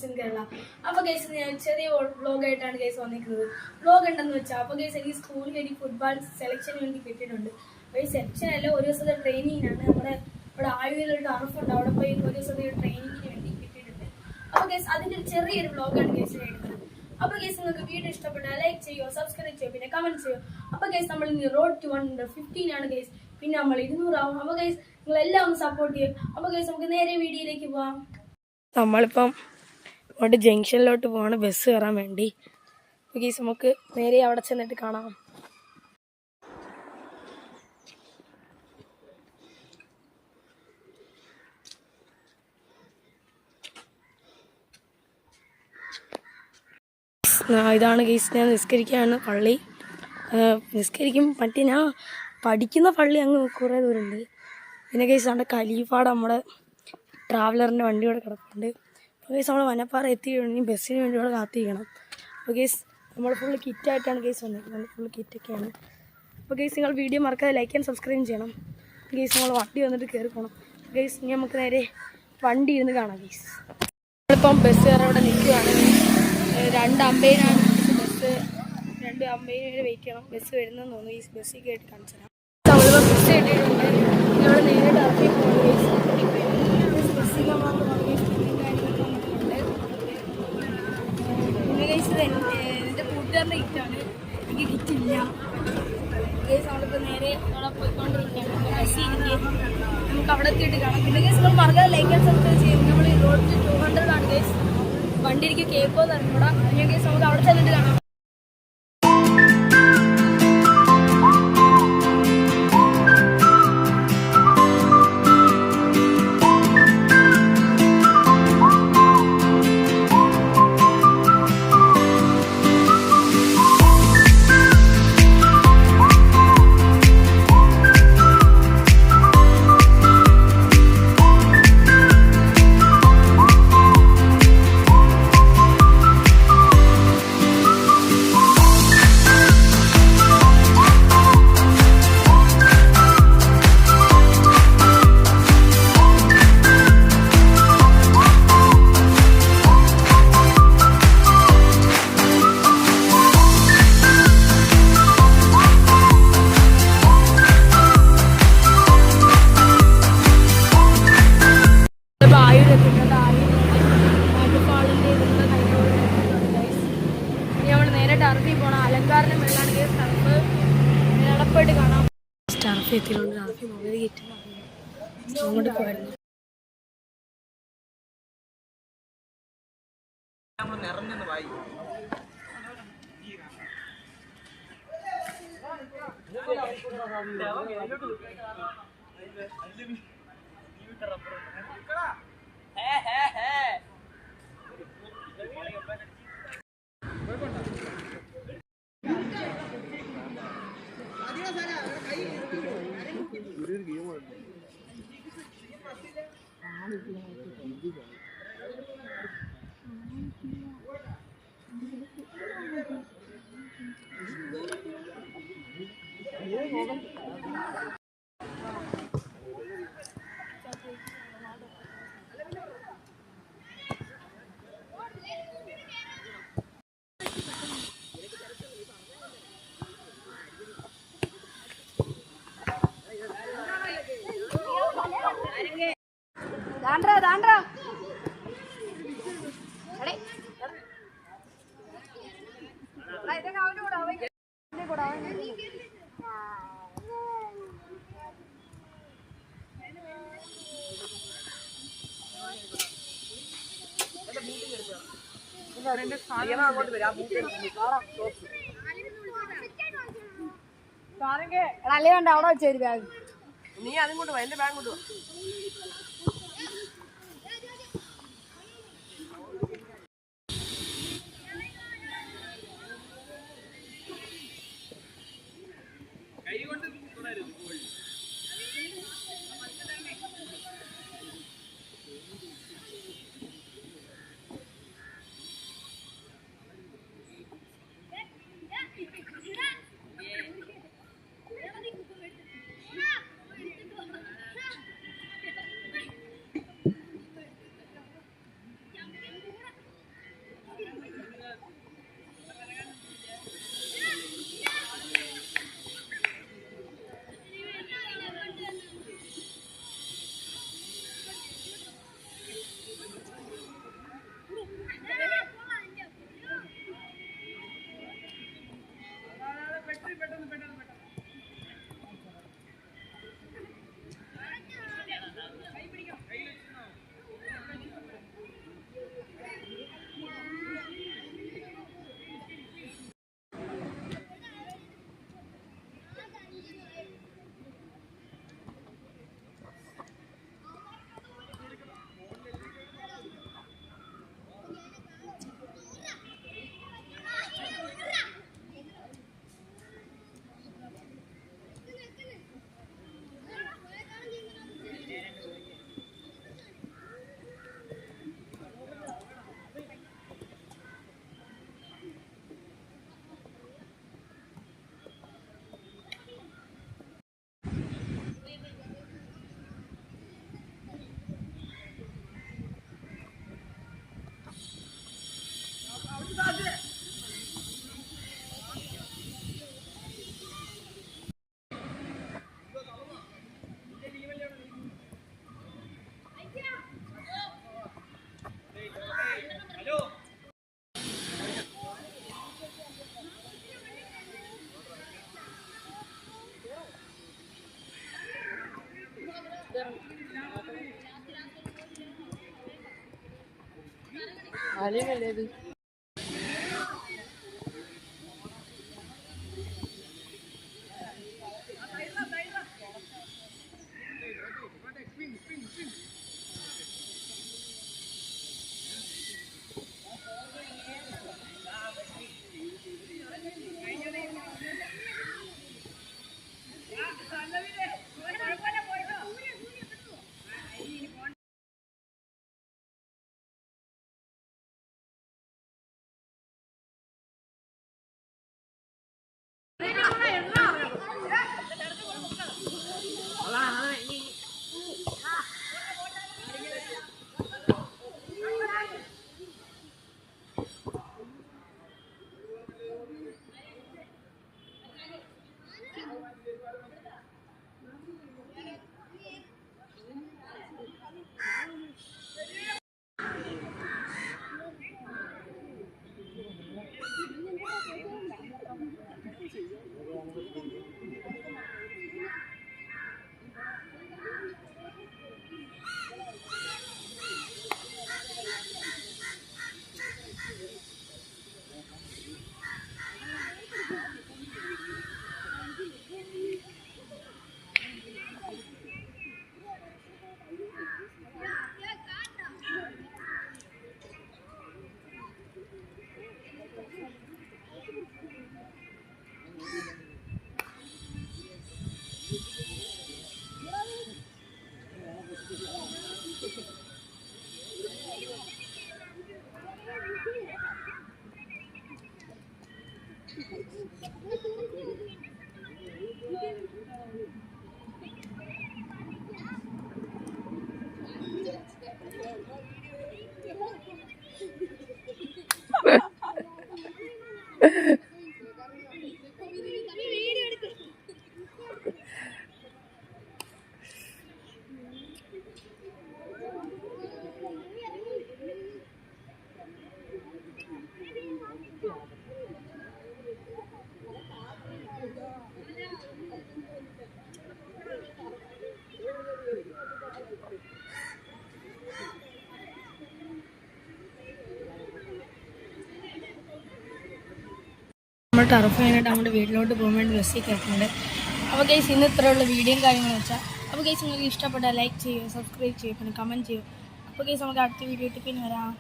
in Kerala. അപ്പോൾ guys ഞാൻ ചെറിയ വ്ലോഗായിട്ടാണ് ഗൈസ് വന്നിരിക്കുന്നത്. വ്ലോഗ് ഉണ്ടെന്ന് വെച്ചാൽ അപ്പോൾ ഗൈസ് എനിക്ക് സ്കൂളിൽ വേണ്ടി ഫുട്ബോൾ സെലക്ഷന് വേണ്ടി കിട്ടിയിട്ടുണ്ട്. അപ്പോൾ ഈ സെലക്ഷൻ അല്ല ഒരു ദിവസത്തെ ട്രെയിനിങ്ങിനാണ്. നമ്മുടെ ഇവിടെ ആയുധയിൽ ഒരു ടർഫുണ്ട്, അവിടെ പോയി ഒരു ദിവസത്തെ ട്രെയിനിങ്ങിന് വേണ്ടി കിട്ടിയിട്ടുണ്ട്. അപ്പോൾ ഗൈസ് അതിൻ്റെ ഒരു ചെറിയൊരു വ്ലോഗാണ് ഗൈസ് എടുക്കുന്നത്. അപ്പോൾ ഗൈസ് നിങ്ങൾക്ക് വീഡിയോ ഇഷ്ടപ്പെട്ടാൽ ലൈക്ക് ചെയ്യുക, സബ്സ്ക്രൈബ് ചെയ്യുക, പിന്നെ കമൻറ്റ് ചെയ്യുക. അപ്പോൾ ഗൈസ് നമ്മൾ ഇനി റോഡ് ടു 115 ആണ് ഗൈസ്. പിന്നെ നമ്മൾ 200 ആവും. അപ്പോൾ ഗൈസ് നിങ്ങളെല്ലാം ഒന്ന് സപ്പോർട്ട് ചെയ്യും. അപ്പോൾ ഗൈസ് നമുക്ക് നേരെ വീഡിയോയിലേക്ക് പോവാം. നമ്മളിപ്പം അങ്ങോട്ട് ജംഗ്ഷനിലോട്ട് പോവാണ് ബസ് കയറാൻ വേണ്ടി. അപ്പോൾ ഗൈസ് നമുക്ക് നേരെ അവിടെ ചെന്നിട്ട് കാണാം. ഇതാണ് ഗൈസ് ഞാൻ നിസ്കരിക്കുകയാണ് പള്ളി. നിസ്കരിക്കും ഞാൻ പഠിക്കുന്ന പള്ളി അങ്ങ് കുറേ ദൂരമുണ്ട്. പിന്നെ ഗൈസ് നമ്മുടെ ഖലീഫാടെ നമ്മുടെ ട്രാവലറിൻ്റെ വണ്ടി ഇവിടെ കിടപ്പുണ്ട്. അപ്പോൾ ഗൈസ് നമ്മൾ വനപ്പാറ എത്തിക്കഴിഞ്ഞ് ബസ്സിന് വേണ്ടി ഇവിടെ കാത്തിരിക്കണം. അപ്പോൾ ഗൈസ് നമ്മൾ ഫുള്ള് കിറ്റായിട്ടാണ് ഗൈസ് വന്നിരിക്കുന്നത്, ഫുള്ള് കിറ്റൊക്കെയാണ്. അപ്പോൾ ഗൈസ് നിങ്ങൾ വീഡിയോ മറക്കാതെ ലൈക്ക് ആൻഡ് സബ്സ്ക്രൈബ് ചെയ്യണം. ഗൈസ് നമ്മൾ വണ്ടി വന്നിട്ട് കയറി പോകണം. ഗൈസ് ഇനി നമുക്ക് നേരെ വണ്ടി ഇരുന്ന് കാണാം. ഗൈസ് നമ്മളിപ്പം ബസ് കയറാൻ ഇവിടെ നിൽക്കുകയാണ്. 2:50 ബസ്, 2:50 വെയിറ്റ് ചെയ്യണം. ബസ് വരുന്നതെന്ന് തോന്നുന്നു. ഈ ബസ്സിൽ കേട്ട് കാണിച്ചു തരാം. നമ്മളിപ്പോൾ ബസ് കിട്ടിയിട്ടുണ്ട്. ഇവിടെ നേരെ ഇറക്കി പോകും. ബസ്സിൽ നമ്മൾ പിന്നെ ഗൈസ് എൻ്റെ കൂട്ടുകാരുടെ കിറ്റാണ്, എനിക്ക് കിറ്റില്ല. ഗൈസ് നമ്മളിപ്പോൾ നേരെ അവിടെ പോയിക്കൊണ്ടിരിക്കുകയാണ്. ബസ് ഇരിക്കുക, നമുക്ക് അവിടെ എത്തിയിട്ട് കാണാം. പിന്നെ ഗൈസ് നമ്മൾ മറക്കാതെ ലൈക്ക് ആൻഡ് സബ്സ്ക്രൈബ് ചെയ്യും. നമ്മൾ റോഡ് 200 ആണ് ഗൈസ്. വണ്ടി എനിക്ക് കേൾക്കുമോ തരൂടാ. ഞാൻ ഗൈസ് നമുക്ക് അവിടെ ചെന്നിട്ട് കാണാം. ടർഫിൽ പോകണം. അലങ്കാരൻ്റെ വെള്ളാണെങ്കിൽ ടർഫ് നടപ്പായിട്ട് കാണാം. ടർഫ് എത്തിയിട്ടുണ്ട്. ടർഫിൽ മൊബൈൽ കിട്ടും അങ്ങോട്ട് പോയിരുന്നു. దాండ్రా అయితే కావాలి కూడా അല്ലേ വേണ്ട അവിടെ വെച്ചേരി ബാഗ്. നീ അതും കൊണ്ടുപോ, എന്റെ ബാഗ് കൊണ്ടുപോ. ആലയമല്ലേ ഇത്? നമ്മൾ ടർഫ് കഴിഞ്ഞിട്ട് നമ്മുടെ വീട്ടിലോട്ട് പോകാൻ വേണ്ടി ബസ്സിൽ കയറ്റുന്നുണ്ട്. അപ്പോൾ ഗൈസ് ഇന്ന് ഇത്രയുള്ള വീഡിയോയും കാര്യങ്ങളും വെച്ചാൽ അപ്പോൾ ഗൈസ് നിങ്ങൾക്ക് ഇഷ്ടപ്പെട്ടാൽ ലൈക്ക് ചെയ്യുക, സബ്സ്ക്രൈബ് ചെയ്യുക, പിന്നെ കമൻറ്റ് ചെയ്യുക. അപ്പോൾ ഗൈസ് നമുക്ക് അടുത്ത വീഡിയോ ഇട്ട് പിന്നെ വരാം.